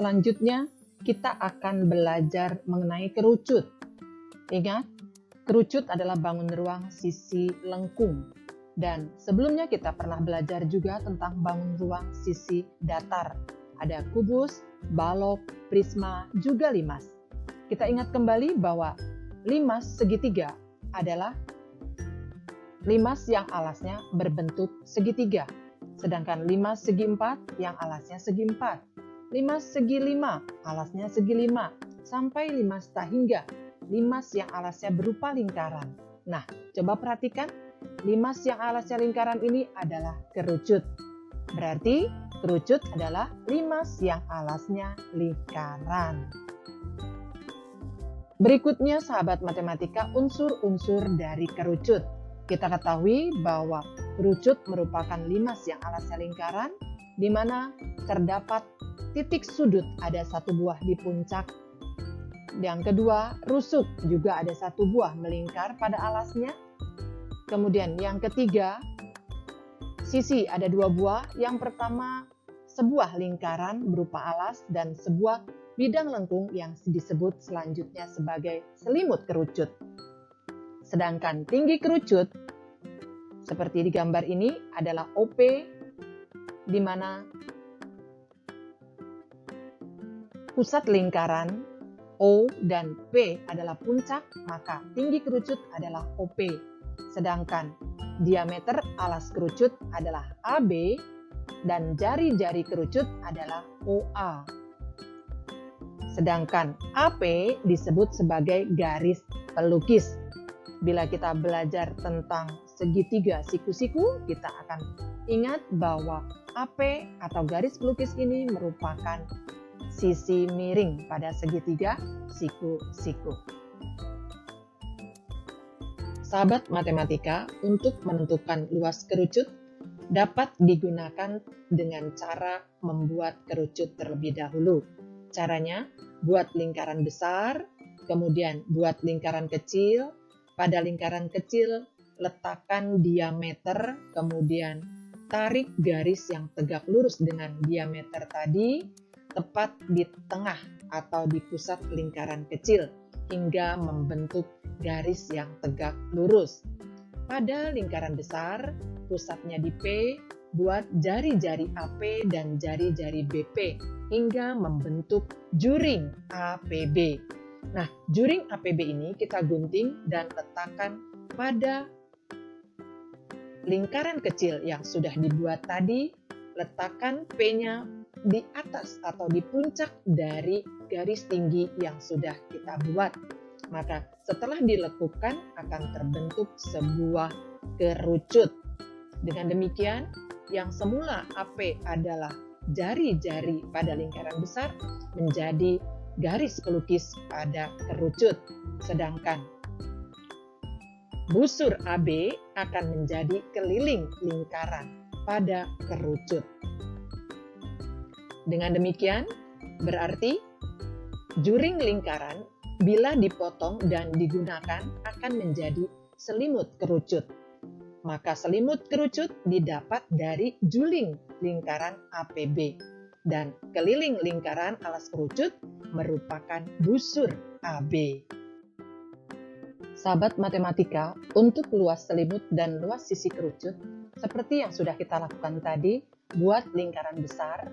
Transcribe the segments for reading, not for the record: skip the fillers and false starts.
selanjutnya kita akan belajar mengenai kerucut. Ingat, kerucut adalah bangun ruang sisi lengkung. Dan sebelumnya kita pernah belajar juga tentang bangun ruang sisi datar. Ada kubus, balok, prisma, juga limas. Kita ingat kembali bahwa limas segitiga adalah limas yang alasnya berbentuk segitiga. Sedangkan limas segi 4 yang alasnya segi 4. Limas segi 5, alasnya segi 5. Sampai limas tahingga, limas yang alasnya berupa lingkaran. Nah, coba perhatikan, limas yang alasnya lingkaran ini adalah kerucut. Berarti kerucut adalah limas yang alasnya lingkaran. Berikutnya sahabat matematika, unsur-unsur dari kerucut. Kita ketahui bahwa kerucut merupakan limas yang alasnya lingkaran, di mana terdapat titik sudut ada 1 buah di puncak. Yang kedua, rusuk juga ada 1 buah melingkar pada alasnya. Kemudian yang ketiga, sisi ada 2 buah. Yang pertama, sebuah lingkaran berupa alas dan sebuah bidang lengkung yang disebut selanjutnya sebagai selimut kerucut. Sedangkan tinggi kerucut, seperti di gambar ini, adalah OP, di mana pusat lingkaran O dan P adalah puncak, maka tinggi kerucut adalah OP. Sedangkan diameter alas kerucut adalah AB dan jari-jari kerucut adalah OA. Sedangkan AP disebut sebagai garis pelukis. Bila kita belajar tentang segitiga siku-siku, kita akan ingat bahwa AP atau garis pelukis ini merupakan sisi miring pada segitiga siku-siku. Sahabat matematika, untuk menentukan luas kerucut dapat digunakan dengan cara membuat kerucut terlebih dahulu. Caranya, buat lingkaran besar, kemudian buat lingkaran kecil. Pada lingkaran kecil, letakkan diameter, kemudian tarik garis yang tegak lurus dengan diameter tadi, tepat di tengah atau di pusat lingkaran kecil, hingga membentuk garis yang tegak lurus. Pada lingkaran besar, pusatnya di P, buat jari-jari AP dan jari-jari BP, hingga membentuk juring APB. Nah, juring APB ini kita gunting dan letakkan pada lingkaran kecil yang sudah dibuat tadi. Letakkan P-nya di atas atau di puncak dari garis tinggi yang sudah kita buat. Maka setelah dilekukan akan terbentuk sebuah kerucut. Dengan demikian, yang semula AP adalah jari-jari pada lingkaran besar menjadi garis pelukis pada kerucut, sedangkan busur AB akan menjadi keliling lingkaran pada kerucut. Dengan demikian, berarti juring lingkaran bila dipotong dan digunakan akan menjadi selimut kerucut. Maka selimut kerucut didapat dari juling lingkaran APB. Dan keliling lingkaran alas kerucut merupakan busur AB. Sahabat matematika, untuk luas selimut dan luas sisi kerucut, seperti yang sudah kita lakukan tadi, buat lingkaran besar.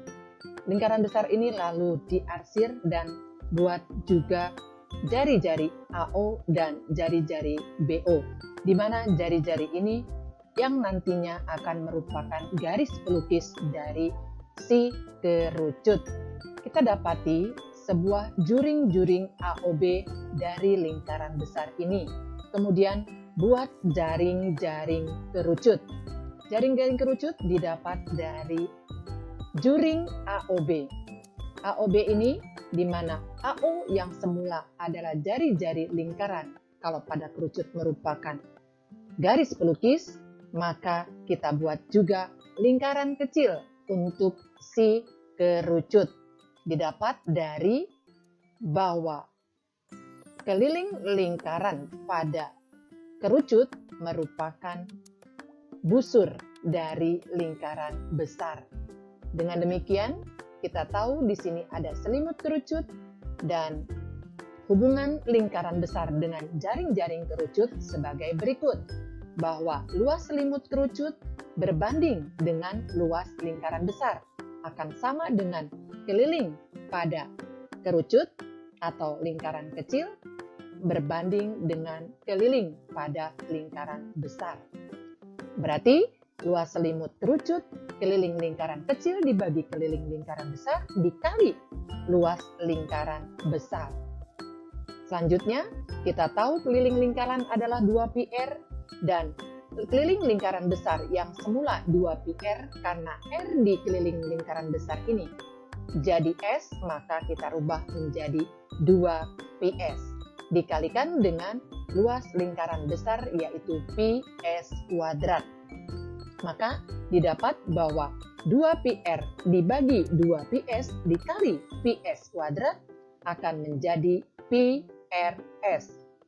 Lingkaran besar ini lalu diarsir dan buat juga jari-jari AO dan jari-jari BO, di mana jari-jari ini yang nantinya akan merupakan garis pelukis dari si kerucut. Kita dapati sebuah juring-juring AOB dari lingkaran besar ini. Kemudian buat jaring-jaring kerucut. Jaring-jaring kerucut didapat dari juring AOB. AOB ini di mana AO yang semula adalah jari-jari lingkaran, kalau pada kerucut merupakan garis pelukis, maka kita buat juga lingkaran kecil untuk si kerucut. Didapat dari bahwa keliling lingkaran pada kerucut merupakan busur dari lingkaran besar. Dengan demikian, kita tahu di sini ada selimut kerucut dan hubungan lingkaran besar dengan jaring-jaring kerucut sebagai berikut. Bahwa luas selimut kerucut berbanding dengan luas lingkaran besar akan sama dengan keliling pada kerucut atau lingkaran kecil berbanding dengan keliling pada lingkaran besar. Berarti luas selimut kerucut keliling lingkaran kecil dibagi keliling lingkaran besar dikali luas lingkaran besar. Selanjutnya, kita tahu keliling lingkaran adalah 2πr dan keliling lingkaran besar yang semula 2πr karena R di keliling lingkaran besar ini jadi S, maka kita rubah menjadi 2πs. Dikalikan dengan luas lingkaran besar yaitu πs kuadrat. Maka didapat bahwa 2πr dibagi 2πs dikali ps kuadrat akan menjadi prs.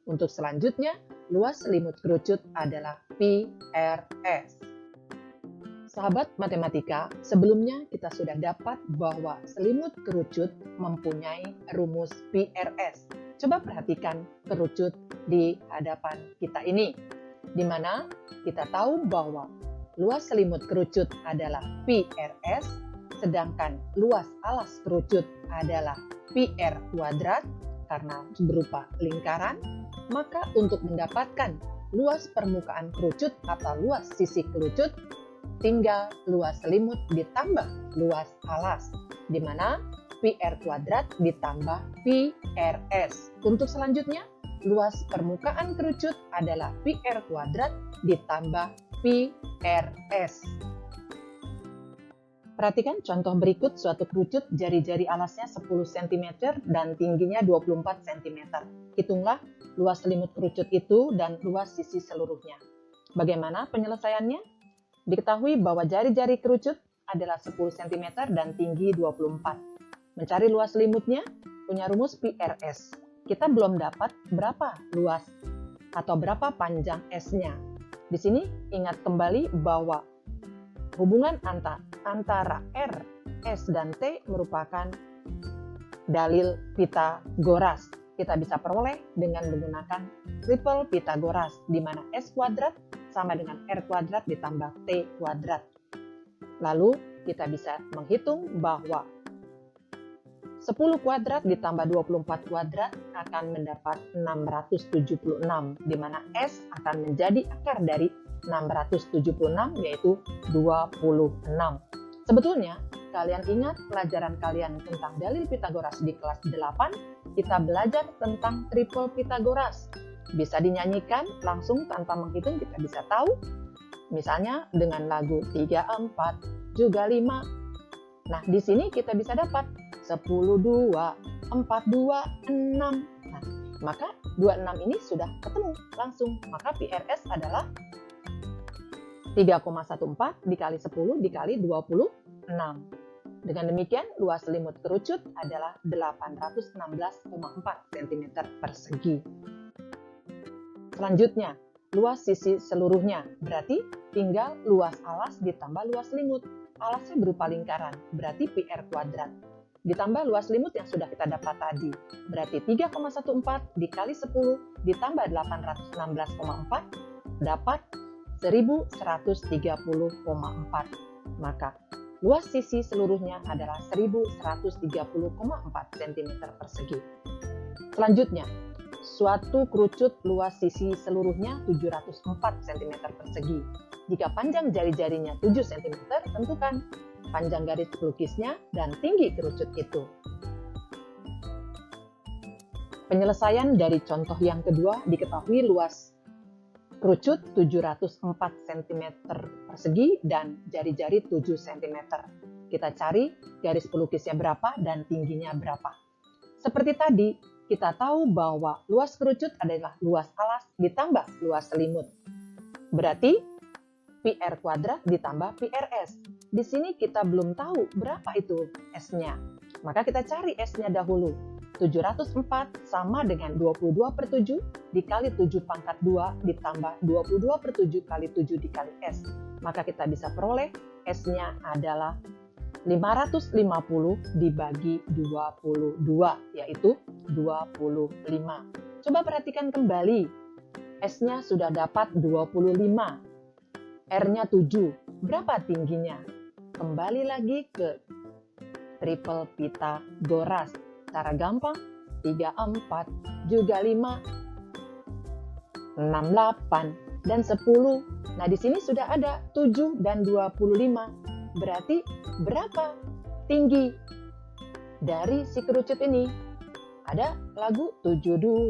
Untuk selanjutnya, luas selimut kerucut adalah prs. Sahabat matematika, sebelumnya kita sudah dapat bahwa selimut kerucut mempunyai rumus PRS. Coba perhatikan kerucut di hadapan kita ini, di mana kita tahu bahwa luas selimut kerucut adalah PRS, sedangkan luas alas kerucut adalah PR kuadrat karena berupa lingkaran. Maka untuk mendapatkan luas permukaan kerucut atau luas sisi kerucut, tinggal luas selimut ditambah luas alas, di mana PR kuadrat ditambah PRS. Untuk selanjutnya, luas permukaan kerucut adalah PR kuadrat ditambah PRS. Perhatikan contoh berikut suatu kerucut jari-jari alasnya 10 cm dan tingginya 24 cm. Hitunglah luas selimut kerucut itu dan luas sisi seluruhnya. Bagaimana penyelesaiannya? Diketahui bahwa jari-jari kerucut adalah 10 cm dan tinggi 24. Mencari luas selimutnya punya rumus PRS. Kita belum dapat berapa luas atau berapa panjang S-nya. Di sini ingat kembali bahwa hubungan antara R, S, dan T merupakan dalil Pitagoras. Kita bisa peroleh dengan menggunakan triple Pitagoras, di mana S kuadrat sama dengan R kuadrat ditambah T kuadrat. Lalu kita bisa menghitung bahwa 10 kuadrat ditambah 24 kuadrat akan mendapat 676, di mana S akan menjadi akar dari 676 yaitu 26. Sebetulnya kalian ingat pelajaran kalian tentang dalil Pitagoras di kelas 8, kita belajar tentang triple Pitagoras. Bisa dinyanyikan langsung tanpa menghitung, kita bisa tahu. Misalnya dengan lagu 3, 4, juga 5. Nah, di sini kita bisa dapat 10, 2, 4, 2, 6. Nah, maka 26 ini sudah ketemu langsung. Maka PRS adalah 3,14 dikali 10 dikali 26. Dengan demikian, luas selimut kerucut adalah 816,4 cm persegi. Selanjutnya, luas sisi seluruhnya, berarti tinggal luas alas ditambah luas selimut. Alasnya berupa lingkaran, berarti PR kuadrat. Ditambah luas selimut yang sudah kita dapat tadi, berarti 3,14 dikali 10 ditambah 816,4 dapat 1130,4. Maka luas sisi seluruhnya adalah 1130,4 cm persegi. Selanjutnya, suatu kerucut luas sisi seluruhnya 704 cm persegi. Jika panjang jari-jarinya 7 cm, tentukan panjang garis pelukisnya dan tinggi kerucut itu. Penyelesaian dari contoh yang kedua, diketahui luas kerucut 704 cm persegi dan jari-jari 7 cm. Kita cari garis pelukisnya berapa dan tingginya berapa. Seperti tadi, kita tahu bahwa luas kerucut adalah luas alas ditambah luas selimut. Berarti PR kuadrat ditambah PRS. Di sini kita belum tahu berapa itu S-nya. Maka kita cari S-nya dahulu. 704 sama dengan 22/7 dikali 7 pangkat 2 ditambah 22/7 kali 7 dikali S. Maka kita bisa peroleh S-nya adalah 550 dibagi 22, yaitu 25. Coba perhatikan kembali, S-nya sudah dapat 25, R-nya 7. Berapa tingginya? Kembali lagi ke triple Pythagoras. Cara gampang, 3, 4, juga 5, 6, 8, dan 10. Nah, di sini sudah ada 7 dan 25. Berarti berapa tinggi dari si kerucut ini? Ada lagu 72,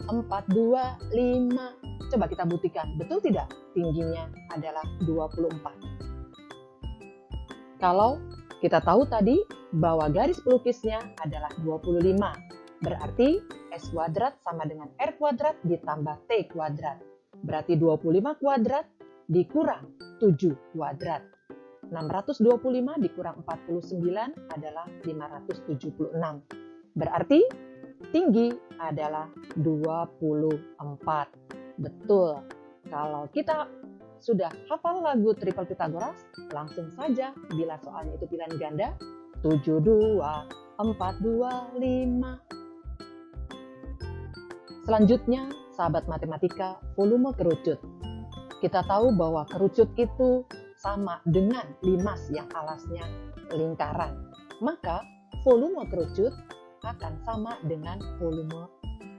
42, 5. Coba kita buktikan, betul tidak tingginya adalah 24? Kalau kita tahu tadi bahwa garis pelukisnya adalah 25, berarti S kuadrat sama dengan R kuadrat ditambah T kuadrat. Berarti 25 kuadrat dikurang 7 kuadrat. 625 dikurang 49 adalah 576. Berarti tinggi adalah 24. Betul. Kalau kita sudah hafal lagu triple Pythagoras, langsung saja bila soalnya itu pilihan ganda, 72, 42, 5. Selanjutnya, sahabat matematika, volume kerucut. Kita tahu bahwa kerucut itu sama dengan limas yang alasnya lingkaran. Maka volume kerucut akan sama dengan volume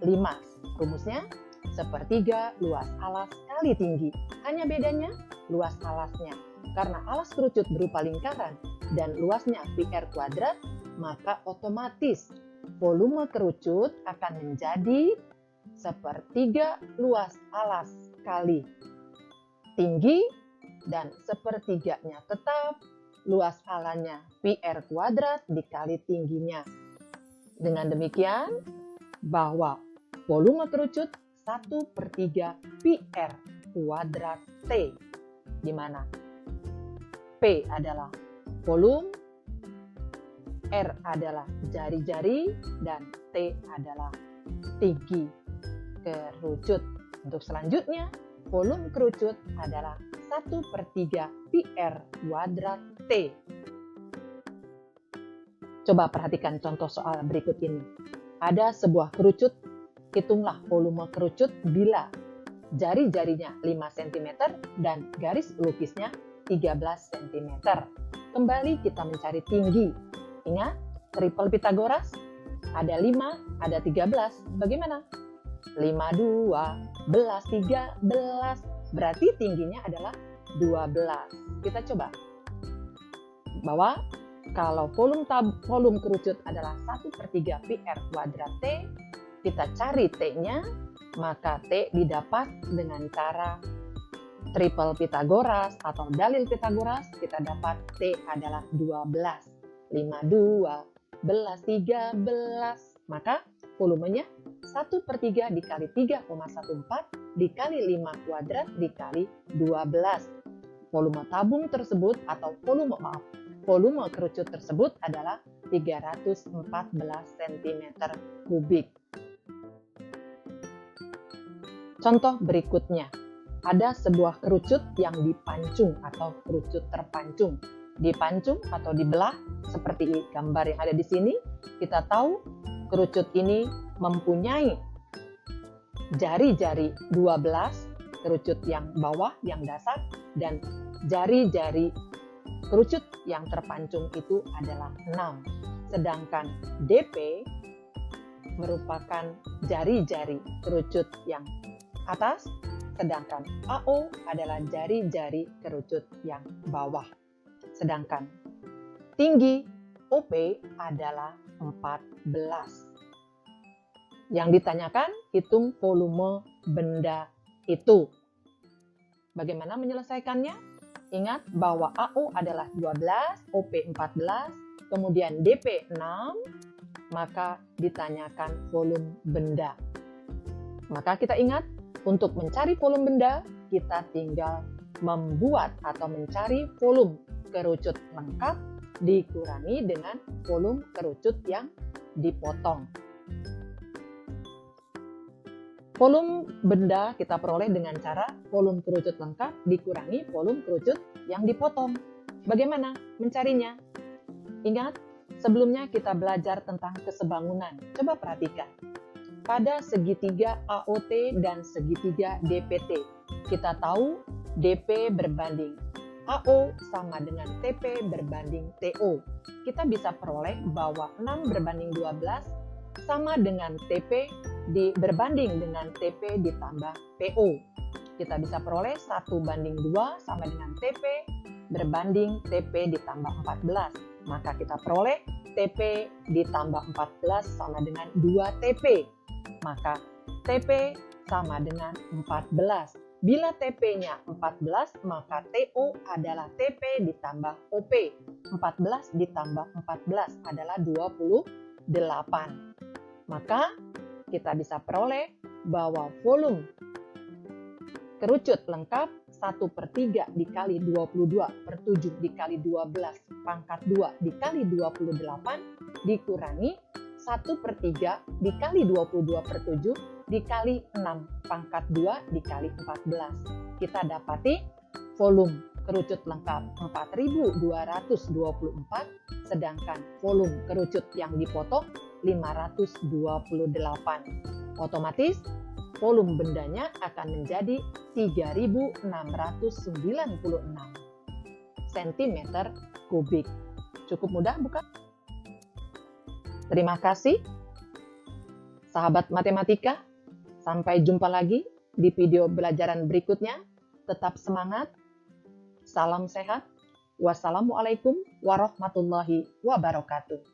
limas. Rumusnya, sepertiga luas alas kali tinggi. Hanya bedanya luas alasnya. Karena alas kerucut berupa lingkaran dan luasnya PR kuadrat, maka otomatis volume kerucut akan menjadi sepertiga luas alas kali tinggi, dan sepertiganya tetap luas alasnya PR kuadrat dikali tingginya. Dengan demikian, bahwa volume kerucut 1/3 PR kuadrat T, di mana P adalah volume, R adalah jari-jari, dan T adalah tinggi kerucut. Untuk selanjutnya, volume kerucut adalah 1/3 PR kuadrat T. Coba perhatikan contoh soal berikut ini. Ada sebuah kerucut, hitunglah volume kerucut bila jari-jarinya 5 cm dan garis lukisnya 13 cm. Kembali kita mencari tinggi. Ingat, triple Pythagoras, ada 5, ada 13. Bagaimana? 5, 12, 13. Berarti tingginya adalah 12. Kita coba. Bahwa kalau volume kerucut adalah 1/3 PR kuadrat T, kita cari T-nya, maka T didapat dengan cara triple Pythagoras atau dalil Pythagoras. Kita dapat T adalah 12. 5, 12, 13. Maka volumenya 1/3 dikali 3,14 dikali 5 kuadrat dikali 12. Volume tabung tersebut atau volume kerucut tersebut adalah 314 cm3. Contoh berikutnya, ada sebuah kerucut yang dipancung atau kerucut terpancung. Dipancung atau dibelah seperti gambar yang ada di sini. Kita tahu kerucut ini mempunyai jari-jari 12, kerucut yang bawah, yang dasar, dan jari-jari kerucut yang terpancung itu adalah 6. Sedangkan DP merupakan jari-jari kerucut yang atas, sedangkan AO adalah jari-jari kerucut yang bawah. Sedangkan tinggi OP adalah 14. Yang ditanyakan, hitung volume benda itu. Bagaimana menyelesaikannya? Ingat bahwa AO adalah 12, OP 14, kemudian DP 6, maka ditanyakan volume benda. Maka kita ingat, untuk mencari volume benda, kita tinggal membuat atau mencari volume kerucut lengkap dikurangi dengan volume kerucut yang dipotong. Volume benda kita peroleh dengan cara volume kerucut lengkap dikurangi volume kerucut yang dipotong. Bagaimana mencarinya? Ingat, sebelumnya kita belajar tentang kesebangunan. Coba perhatikan. Pada segitiga AOT dan segitiga DPT, kita tahu DP berbanding AO sama dengan TP berbanding TO. Kita bisa peroleh bahwa 6 berbanding 12 sama dengan TP berbanding dengan TP ditambah PO. Kita bisa peroleh 1 banding 2 sama dengan TP berbanding TP ditambah 14. Maka kita peroleh TP ditambah 14 sama dengan 2 TP. Maka TP sama dengan 14. Bila TP-nya 14, maka TO adalah TP ditambah OP. 14 ditambah 14 adalah 28. Maka kita bisa peroleh bahwa volume kerucut lengkap 1/3 dikali 22/7 dikali 12 pangkat 2 dikali 28 dikurangi 1/3 dikali 22/7 dikali 6 pangkat 2 dikali 14. Kita dapati volume kerucut lengkap 4.224, sedangkan volume kerucut yang dipotong 528. Otomatis volume bendanya akan menjadi 3.696 cm kubik. Cukup mudah bukan? Terima kasih, sahabat matematika. Sampai jumpa lagi di video pelajaran berikutnya. Tetap semangat. Salam sehat. Wassalamualaikum warahmatullahi wabarakatuh.